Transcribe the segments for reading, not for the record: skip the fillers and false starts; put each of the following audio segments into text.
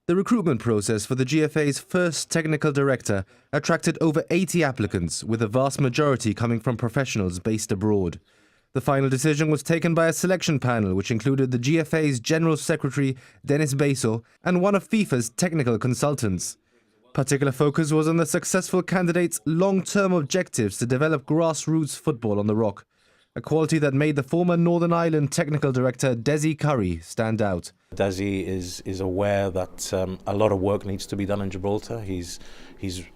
The recruitment process for the GFA's first technical director attracted over 80 applicants, with a vast majority coming from professionals based abroad. The final decision was taken by a selection panel which included the GFA's General Secretary, Dennis Basil, and one of FIFA's technical consultants. Particular focus was on the successful candidate's long-term objectives to develop grassroots football on the Rock, a quality that made the former Northern Ireland technical director Desi Curry stand out. Desi is aware that a lot of work needs to be done in Gibraltar. He's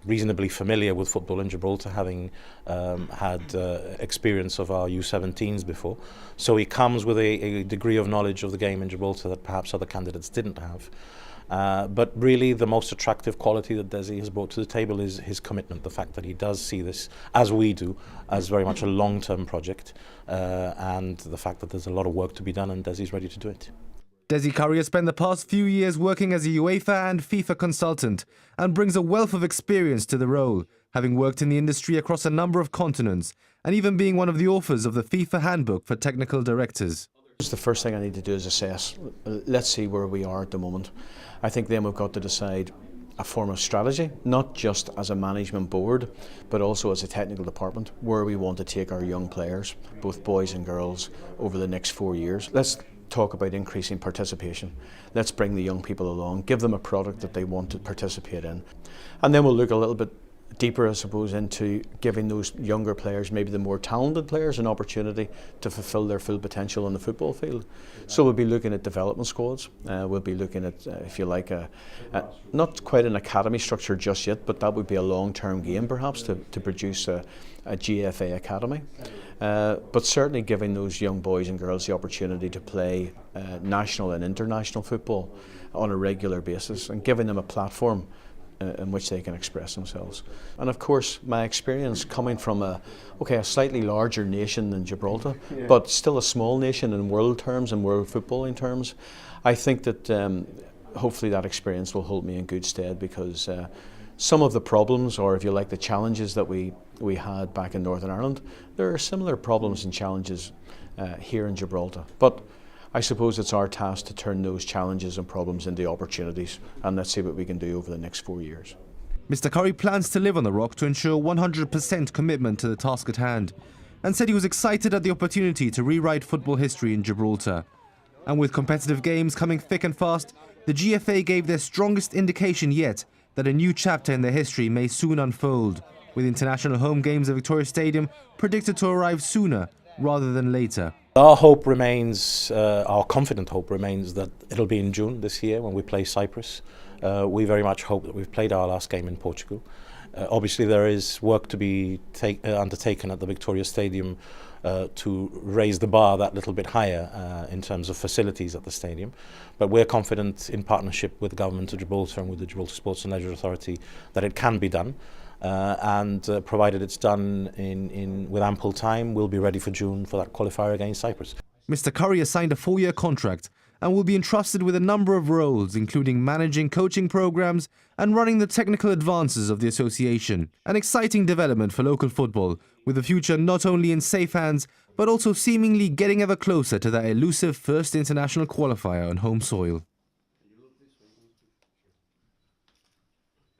reasonably familiar with football in Gibraltar, having had experience of our U17s before. So he comes with a degree of knowledge of the game in Gibraltar that perhaps other candidates didn't have. But really the most attractive quality that Desi has brought to the table is his commitment, the fact that he does see this, as we do, as very much a long-term project, and the fact that there's a lot of work to be done and Desi's ready to do it. Desi Curry has spent the past few years working as a UEFA and FIFA consultant and brings a wealth of experience to the role, having worked in the industry across a number of continents and even being one of the authors of the FIFA Handbook for Technical Directors. The first thing I need to do is assess. Let's see where we are at the moment. I think then we've got to decide a form of strategy, not just as a management board, but also as a technical department, where we want to take our young players, both boys and girls, over the next 4 years. Let's talk about increasing participation. Let's bring the young people along, give them a product that they want to participate in. And then we'll look a little bit deeper, I suppose, into giving those younger players, maybe the more talented players, an opportunity to fulfil their full potential on the football field. So we'll be looking at development squads. We'll be looking at, if you like, not quite an academy structure just yet, but that would be a long-term game perhaps to produce a GFA academy. But certainly giving those young boys and girls the opportunity to play national and international football on a regular basis and giving them a platform in which they can express themselves. And of course my experience coming from a slightly larger nation than Gibraltar, but still a small nation in world terms and world footballing terms, I think that hopefully that experience will hold me in good stead, because some of the problems, or if you like the challenges that we had back in Northern Ireland, there are similar problems and challenges here in Gibraltar. But I suppose it's our task to turn those challenges and problems into opportunities, and let's see what we can do over the next 4 years. Mr. Curry plans to live on the Rock to ensure 100% commitment to the task at hand, and said he was excited at the opportunity to rewrite football history in Gibraltar. And with competitive games coming thick and fast, the GFA gave their strongest indication yet that a new chapter in their history may soon unfold, with international home games at Victoria Stadium predicted to arrive sooner rather than later. Our hope remains, our confident hope remains that it'll be in June this year when we play Cyprus. We very much hope that we've played our last game in Portugal. Obviously there is work to be undertaken at the Victoria Stadium to raise the bar that little bit higher in terms of facilities at the stadium. But we're confident, in partnership with the Government of Gibraltar and with the Gibraltar Sports and Leisure Authority, that it can be done. And provided it's done with ample time, we'll be ready for June for that qualifier against Cyprus. Mr. Curry has signed a 4-year contract and will be entrusted with a number of roles, including managing coaching programs and running the technical advances of the association. An exciting development for local football, with the future not only in safe hands, but also seemingly getting ever closer to that elusive first international qualifier on home soil.